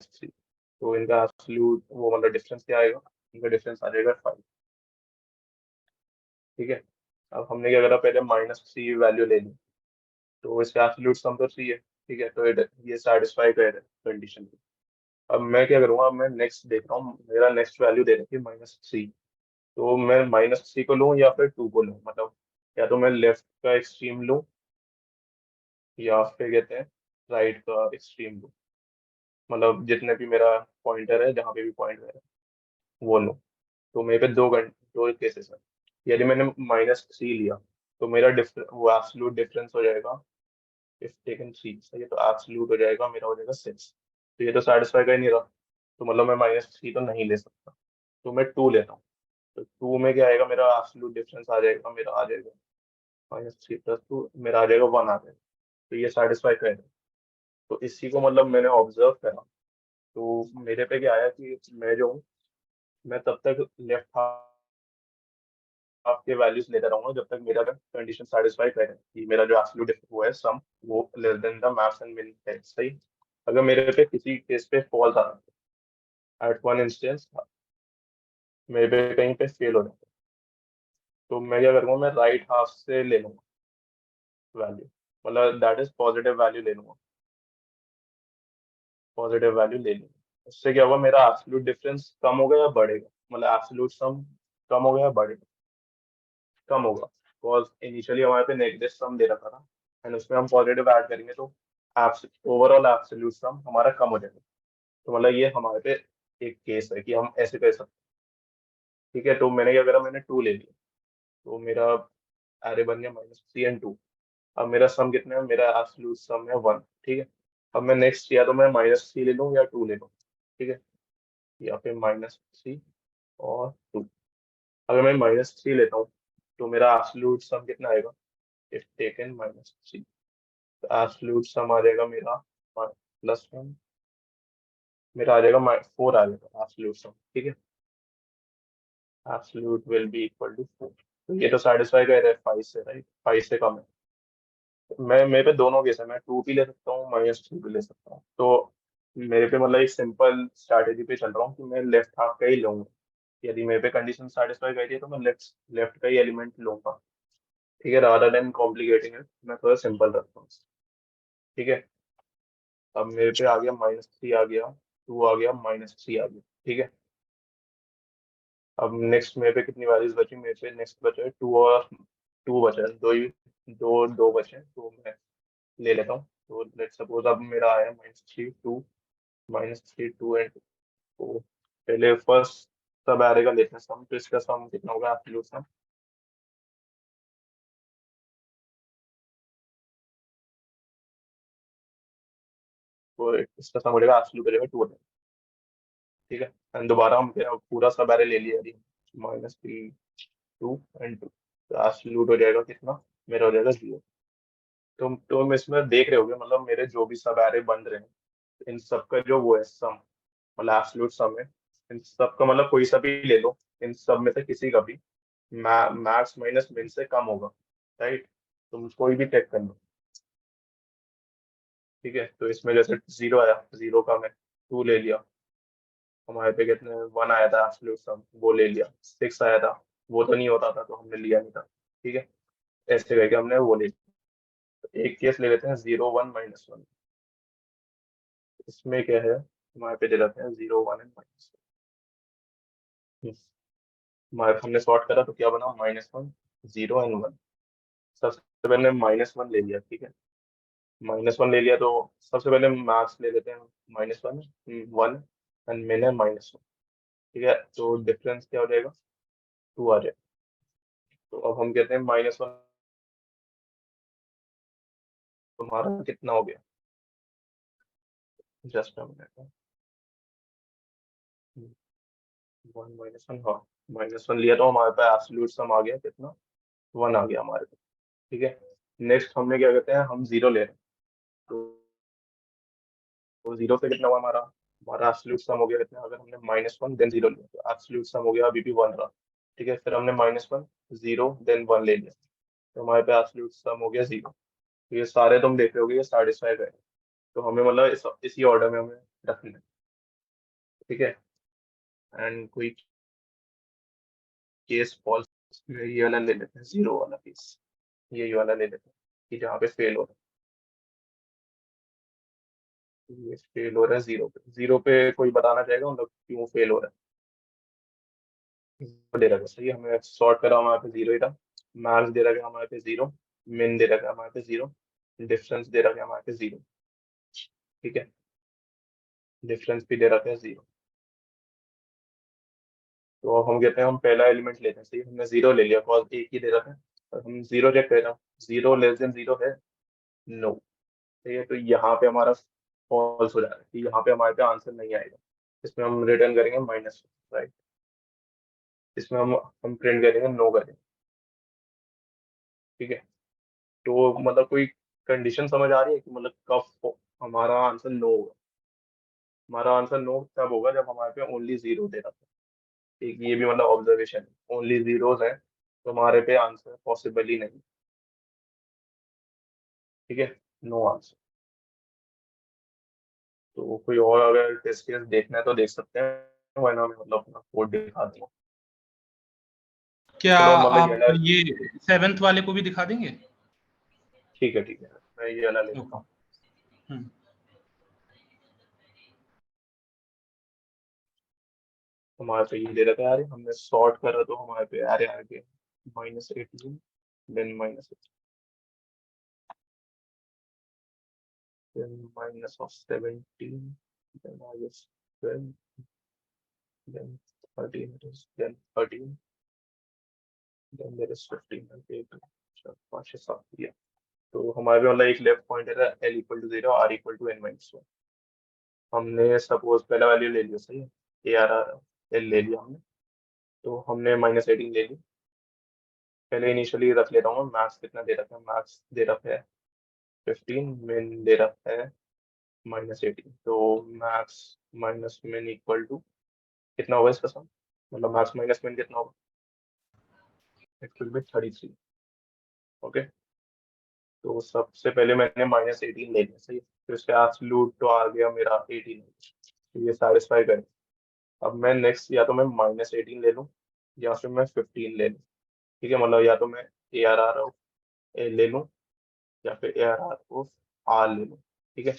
3, तो इनका एब्सोल्यूट वो मतलब डिफरेंस क्या आएगा, इनका डिफरेंस आ जाएगा 5। ठीक है, अब हमने क्या करा, पहले -3 वैल्यू ले ली, तो इसका एब्सोल्यूट सम तो 3 है। ठीक है, तो ये सेटिस्फाई कर कंडीशन। अब मैं क्या करूँगा, अब मैं नेक्स्ट देख रहा हूँ, मेरा नेक्स्ट वैल्यू दे रखी है -3। तो मैं -3 को लूँ या फिर 2 को लूँ, मतलब या तो मैं लेफ्ट का एक्सट्रीम लूँ या फिर कहते हैं राइट का एक्सट्रीम लूँ, मतलब जितने भी मेरा पॉइंटर है, जहाँ पे भी पॉइंट है वो लूँ। तो मेरे पे दो केसेस है। यदि मैंने -3 लिया तो मेरा वो एब्सोल्यूट डिफरेंस हो जाएगा, इफ टेकन 3 सही है, तो एब्सोल्यूट हो जाएगा मेरा, हो जाएगा 6। तो ये तो सेटिस्फाई कर ही नहीं रहा, तो मतलब मैं -3 तो नहीं ले सकता, तो मैं 2 लेता हूँ। तो 2 में क्या आएगा, मेरा एब्सोल्यूट डिफरेंस आ जाएगा, मेरा आ जाएगा -3 + 2, मेरा आ जाएगा 1 आ जाएगा। तो ये सेटिस्फाई करेगा। तो इसी को मतलब मैंने ऑब्जर्व करा, तो मेरे पे क्या आया कि मैं जो हूँ, मैं तब तक लेफ्ट हाफ के वैल्यूज लेता रहूंगा जब तक मेरा कंडीशन सेटिस्फाई करे कि मेरा जो एब्सोल्यूट वो है सम, वो less than the max and मिन है, सही। अगर मेरे पे किसी केस पे फॉल्स आ रहा है, एट वन इंस्टेंस मेरे पे कहीं पे फेल हो जाता है, तो मैं क्या करूँगा, मैं राइट हाफ से ले लूंगा वैल्यू, मतलब दैट इज पॉजिटिव वैल्यू ले लूंगा, पॉजिटिव वैल्यू ले लूंगा। उससे क्या होगा, मेरा एब्सोल्यूट डिफरेंस कम होगा या बढ़ेगा, मतलब एब्सोल्यूट सम कम होगा या बढ़ेगा, कम होगा। बिकॉज इनिशियली हमारे पे नेगेटिव सम दे रखा था, एंड उसमें हम पॉजिटिव ऐड करेंगे तो ओवरऑल एब्सोल्यूट सम हमारा कम हो जाएगा। तो मतलब ये हमारे पे एक केस है कि हम ऐसे कर सकते हैं। ठीक है, तो मैंने क्या करा, मैंने 2 ले लिया, तो मेरा एरे बन गया -3 और 2। अब मेरा सम कितना है, मेरा एब्सोल्यूट सम है 1। ठीक है, अब मैं नेक्स्ट या तो मैं -3 ले लूँ या 2 ले लूँ। ठीक है, या फिर -3 और 2। अगर मैं -3 लेता हूँ तो मेरा एब्सोल्यूट सम कितना आएगा, इफ टेकन -3, तो एब्सोल्यूट सम आ जाएगा मेरा +1, मेरा आ जाएगा 4 आ जाएगा एब्सोल्यूट सम। ठीक है, absolute will be equal to 4। तो ये तो सेटिस्फाई कर रहा है 5 से, राइट, 5 से कम है। मैं मेरे पे दोनों केस है, मैं 2 भी ले सकता हूँ, -3 भी ले सकता हूँ। तो मेरे पे मतलब एक सिंपल स्ट्रैटेजी पे चल रहा हूँ कि मैं लेफ्ट हाफ का ही लूंगा। यदि मेरे पे कंडीशन सेटिस्फाई कर रही है तो मैं लेफ्ट लेफ्ट का ही एलिमेंट लूंगा। ठीक है, रादर देन कॉम्प्लिकेटिंग है, मैं थोड़ा सिंपल रखता हूँ। ठीक है, अब मेरे पे आ गया -3 आ गया, 2 आ गया, -3 आ गया। ठीक है, अब नेक्स्ट मेरे पे कितनी वैल्यूज बची, मेरे पे नेक्स्ट बचा है 2, और 2 बचा है, दो बचे हैं, तो मैं ले लेता हूँ। तो लेट सपोज अब मेरा आया -3 2 तो पहले फर्स्ट सब एरे का लेते हैं सम, तो इसका सम कितना होगा, एब्सोल्यूट सम। तो इसका सम हो जाएगा, एब्सोल्यूट हो जाएगा 2। ठीक है, एंड दोबारा हम क्या पूरा सब एरे ले लिया, -3 2 और 2, तो एब्सोल्यूट हो जाएगा कितना, मेरा हो जाएगा 0। तुम इसमें देख रहे होगे, मतलब मेरे जो भी सब एरे बन रहे हैं, इन सब का जो वो है सम, मतलब एब्सोल्यूट सम है, इन सब का मतलब कोई सा भी ले लो, इन सब में से किसी का भी मैक्स माइनस मिन से कम होगा, राइट। तुम कोई भी चेक कर लो। ठीक है, तो इसमें जैसे 0 आया, 0 का मैं 2 ले लिया, हमारे पे कितने 1 आया था एब्सोल्यूट सम, वो ले लिया। 6 आया था, वो तो नहीं होता था तो हमने लिया नहीं था। ठीक है, ऐसे करके हमने वो ले लिया। तो एक केस ले लेते हैं 0 1 -1। इसमें क्या है, हमारे पे दे रखे हैं 0 1 एंड -1। हमारे हमने सॉर्ट करा तो क्या बना, -1 0 एंड 1। सबसे पहले -1 ले लिया। ठीक है, -1 ले लिया तो सबसे पहले मार्क्स ले लेते हैं, -1 1 एंड मिन है -1। ठीक है, तो डिफरेंस क्या हो जाएगा, 2 आ जाएगा। तो अब हम कहते हैं -1 तुम्हारा कितना हो गया, जस्ट a minute, 1 -1, हाँ -1 लिया तो हमारे पास एब्सोल्यूट सम आ गया कितना, 1 आ गया हमारे पास। ठीक है, नेक्स्ट हमने क्या कहते हैं, हम 0 ले रहे हैं, तो 0 से कितना हुआ हमारा, हमारा एब्सोल्यूट सम हो गया कितना, अगर हमने -1 देन 0 लिया तो एब्सोल्यूट सम हो गया अभी भी 1 रहा। ठीक है, फिर हमने -1 0 देन 1 ले लिया, तो हमारे पास एब्सोल्यूट सम हो गया 0। तो ये सारे तुम देख रहे होगे, ये सेटिस्फाई करें, तो हमें मतलब इसी ऑर्डर में हमें रखना है। ठीक है, एंड कोई केस फॉल्स, ये वाला ले लेते हैं, 0 वाला केस, यही वाला ले लेते हैं कि जहाँ पे फेल हो रहा है। ये फेल हो रहा है 0 पे। 0 पे कोई बताना चाहेगा मतलब क्यों फेल हो रहा है? दे रखा है, सही है, हमें सॉर्ट करा हमारे पे 0 ही था। मैक्स दे रखा है हमारे पे 0, मिन दे रखा है हमारे पे 0, डिफरेंस दे रखा है हमारे पे 0। ठीक है, डिफरेंस भी दे रखा है 0। तो हम कहते हैं हम पहला एलिमेंट लेते हैं, सही है, हमने 0 ले लिया, कॉज एक ही दे रखा है और हम 0 चेक कर रहे हैं, 0 लेस देन 0 है, नो। ठीक है, तो यहाँ पे हमारा फॉल्स हो जाएगा कि यहाँ पे हमारे पे आंसर नहीं आएगा। इसमें हम रिटर्न करेंगे माइनस, राइट। इसमें हम प्रिंट करेंगे नो करेंगे। ठीक है, तो मतलब कोई कंडीशन समझ आ रही है कि मतलब कब हमारा आंसर नो होगा? हमारा आंसर नो तब होगा जब हमारे पे ओनली 0 दे रहा था। एक ये भी मतलब ऑब्जर्वेशन है, ओनली जीरोस है तो हमारे पे आंसर पॉसिबल ही नहीं। ठीक है, नो आंसर। तो कोई और अगर टेस्ट केस देखना है तो देख सकते हैं, वरना मैं मतलब अपना कोड दिखा दूंगा। क्या चलो मतलब आप ये 7th वाले को भी दिखा देंगे? ठीक है, ठीक है, मैं ये वाला ले लेता ओके। हूँ। हम्म। हमारे पे ये दे रखा है, अरे हमने सॉर्ट करा तो हमारे पे अरे आ गए -18, then -18, then minus of 17, then -12, then 13 it is, then 13, then there is 15 and 8। 5 से 7 दिया। तो हमारे पे मतलब एक लेफ्ट पॉइंटर है L equal to 0 R equal to n-1। हमने सपोज पहला वैल्यू ले लिया, सही है, ARR L ले लिया हमने, तो हमने -18 ले ली। पहले इनिशियली रख लेता हूँ, मैक्स कितना दे रखा है, मैक्स दे रखा है 15, मिन दे रखा है -18। तो मैक्स माइनस मिन इक्वल टू कितना होगा इसका सम, मतलब मैक्स माइनस मिन कितना होगा? It will B 33। ओके, तो सबसे पहले मैंने -18 ले लिया, सही है, तो इसका एब्सोल्यूट तो आ गया मेरा 18, तो ये सेटिस्फाई करे। अब मैं नेक्स्ट या तो मैं -18 ले लूँ या फिर मैं 15 ले लूँ। ठीक है, मतलब या तो मैं ARR ऑफ ए ले लूँ या फिर ARR ऑफ आर ले लूँ। ठीक है,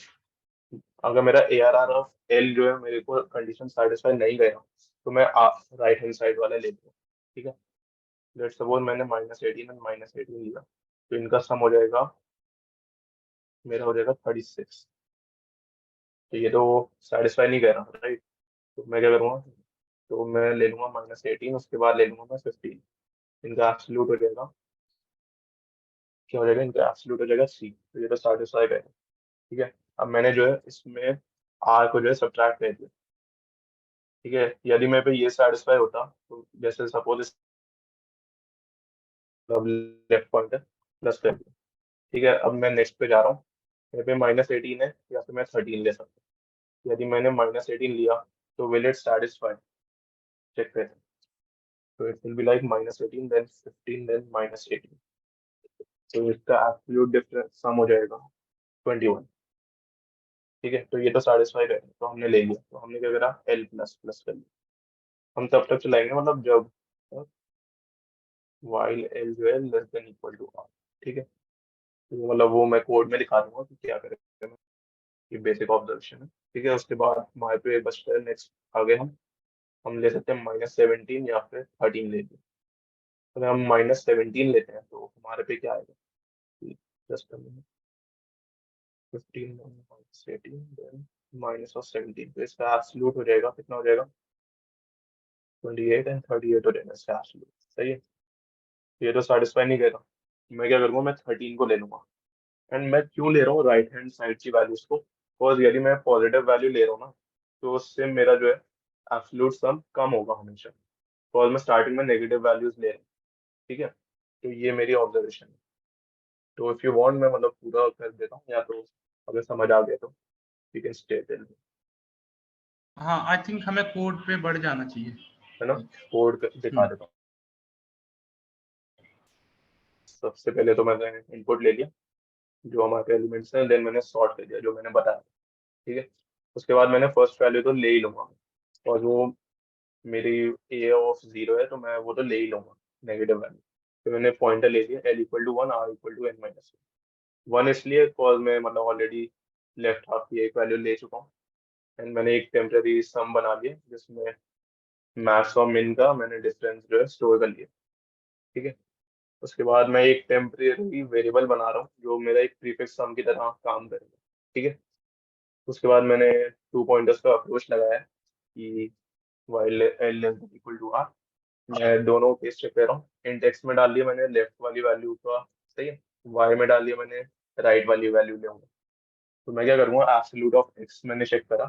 अगर मेरा ARR ऑफ एल जो है मेरे को कंडीशन सेटिस्फाई नहीं गया तो मैं राइट हैंड साइड वाला ले लूँ। ठीक है, लेट्स सपोज मैंने -18 और -18 लिया, तो इनका सम हो जाएगा, मेरा हो जाएगा 36। तो ये तो सेटिस्फाई नहीं कर रहा, राइट। तो मैं क्या करूँगा, तो मैं ले लूंगा -18, उसके बाद ले लूंगा मैं 15। इनका एब्सोल्यूट हो जाएगा, क्या हो जाएगा, इनका एब्सोल्यूट हो जाएगा C। तो ये तो सेटिस्फाई करेगा। ठीक है, अब मैंने जो है इसमें R को जो है सब्ट्रैक्ट कर दिया। ठीक है, यदि मेरे पे ये सेटिस्फाई होता तो जैसे सपोज इस लेफ्ट पॉइंटर प्लस कर दिया। ठीक है, अब मैं नेक्स्ट पे जा रहा हूँ, मेरे पे -18 है या फिर मैं 13 ले सकता हूँ। यदि मैंने -18 लिया तो विल इट सेटिस्फाई, चेक करते हैं। तो it will be like -18 then 15 then -18। तो इसका एब्सोल्यूट डिफरेंस सम हो जाएगा 21। ठीक है, तो ये तो सेटिस्फाई करेगा, तो हमने ले लिया, तो हमने क्या करा, L प्लस प्लस कर लिया। हम तब तक चलाएंगे मतलब जब वाइल L जो है less than equal to R। ठीक है, तो मतलब वो मैं कोड में दिखा दूंगा कि क्या करें, ये बेसिक ऑब्जर्वेशन है। ठीक है, उसके बाद हमारे पे बचता है नेक्स्ट, आगे हम ले सकते हैं -17 या फिर 13 ले लें। अगर हम -17 लेते हैं तो हमारे पे क्या आएगा, जस्ट 15 -18 देन -17, तो इसका एब्सोल्यूट हो जाएगा, कितना हो जाएगा, 28 एंड 38 हो जाएगा इसका एब्सोल्यूट। सही है, ये तो सेटिस्फाई नहीं करेगा, मैं क्या करूँगा, मैं 13 को ले लूंगा। एंड मैं क्यों ले रहा हूँ राइट हैंड साइड की वैल्यूज को, बिकॉज यदि मैं पॉजिटिव वैल्यू ले रहा हूँ ना तो उससे मेरा जो है एब्सोल्यूट सम कम होगा हमेशा, बिकॉज मैं स्टार्टिंग में नेगेटिव वैल्यूज ले रहा हूँ। ठीक है, तो ये मेरी ऑब्जर्वेशन है। तो इफ यू वांट मैं मतलब पूरा कर देता हूँ, या तो अगर समझ आ गया तो यू कैन स्टे टिल, हाँ, आई थिंक हमें कोड पे बढ़ जाना चाहिए। है ना। कोड दिखा हम्म। देता हूँ। सबसे पहले तो मैंने इनपुट ले लिया जो हमारे एलिमेंट्स हैं, देन मैंने सॉर्ट कर दिया जो मैंने बताया। ठीक है, उसके बाद मैंने फर्स्ट वैल्यू तो ले ही लूंगा, और वो मेरी ए ऑफ 0 है तो मैं वो तो ले ही लूंगा, नेगेटिव वैल्यू। तो मैंने पॉइंटर ले लिया L equal to 1 R equal to n-1। 1 इसलिए बिकॉज मैं मतलब ऑलरेडी लेफ्ट हाफ की एक वैल्यू ले चुका हूँ एंड मैंने एक टेम्पररी सम बना लिया जिसमें मैक्स और मिन का मैंने डिफरेंस जो है स्टोर कर लिया। ठीक है, उसके बाद मैं एक टेम्परेरी वेरिएबल बना रहा हूँ जो मेरा एक प्रीफिक्स सम की तरह काम करेगा। ठीक है, उसके बाद मैंने 2 पॉइंटर्स का अप्रोच लगाया है कि while L equal to R. मैं दोनों केस चेक कर रहा हूँ। इन टेक्स्ट में डाल दिया मैंने लेफ्ट वाली वैल्यू का, सही है, वाई में डाल दिया मैंने राइट वाली वैल्यू लूंगा। तो मैं क्या करूँगा, एब्सोल्यूट ऑफ एक्स मैंने चेक करा।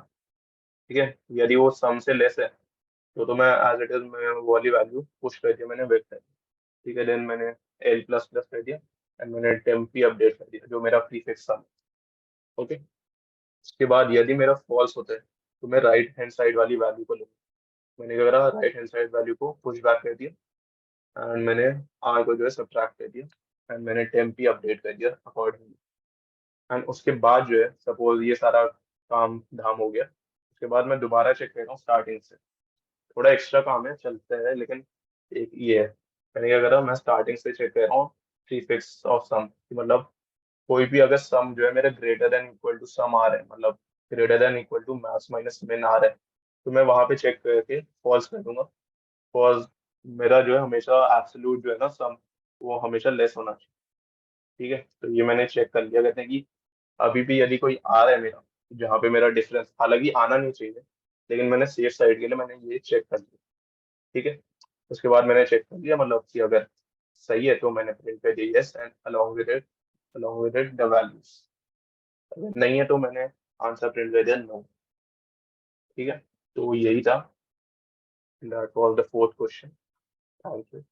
ठीक है, यदि वो सम से लेस है तो मैं एज इट इज मैं वो वाली वैल्यू पुश कर दिया मैंने वेक्टर। ठीक है, देन मैंने एल प्लस प्लस कर दिया एंड मैंने टेम्पी अपडेट कर दिया जो मेरा प्रीफिक्स सम। ओके, उसके बाद यदि मेरा फॉल्स होता है तो मैं राइट हैंड साइड वाली वैल्यू को लूंगा। मैंने क्या करा, राइट हैंड साइड वैल्यू को पुश बैक कर दिया एंड मैंने आर को जो है सब्ट्रैक्ट कर दिया एंड मैंने टेम्पी अपडेट कर दिया अकॉर्डिंगली। एंड उसके बाद जो है सपोज ये सारा काम धाम हो गया, उसके बाद मैं दोबारा चेक कर रहा हूँ स्टार्टिंग से। थोड़ा एक्स्ट्रा काम है, चलते हैं, लेकिन एक ये है, मैंने क्या करा, मैं स्टार्टिंग से चेक कर रहा हूँ प्रीफिक्स ऑफ सम, मतलब कोई भी अगर सम जो है मेरे greater than equal to sum आ रहा है, मतलब greater than equal to max minus min आ रहा है, तो मैं वहां पे चेक करके फॉल्स कर दूंगा। बिकॉज मेरा जो है हमेशा एब्सोल्यूट जो है ना सम, वो हमेशा लेस होना चाहिए। ठीक है, तो ये मैंने चेक कर लिया। कहते हैं कि अभी भी यदि कोई आ रहा है मेरा जहाँ पे मेरा डिफरेंस, हालांकि आना नहीं चाहिए, लेकिन मैंने सेफ साइड के लिए मैंने ये चेक कर लिया। ठीक है, उसके बाद मैंने चेक कर लिया, मतलब कि अगर सही है तो मैंने प्रिंट कर दिया yes and along with it the values. अगर नहीं है तो मैंने आंसर प्रिंट कर दिया नो। ठीक है, तो यही था, that was the fourth question. Thank you.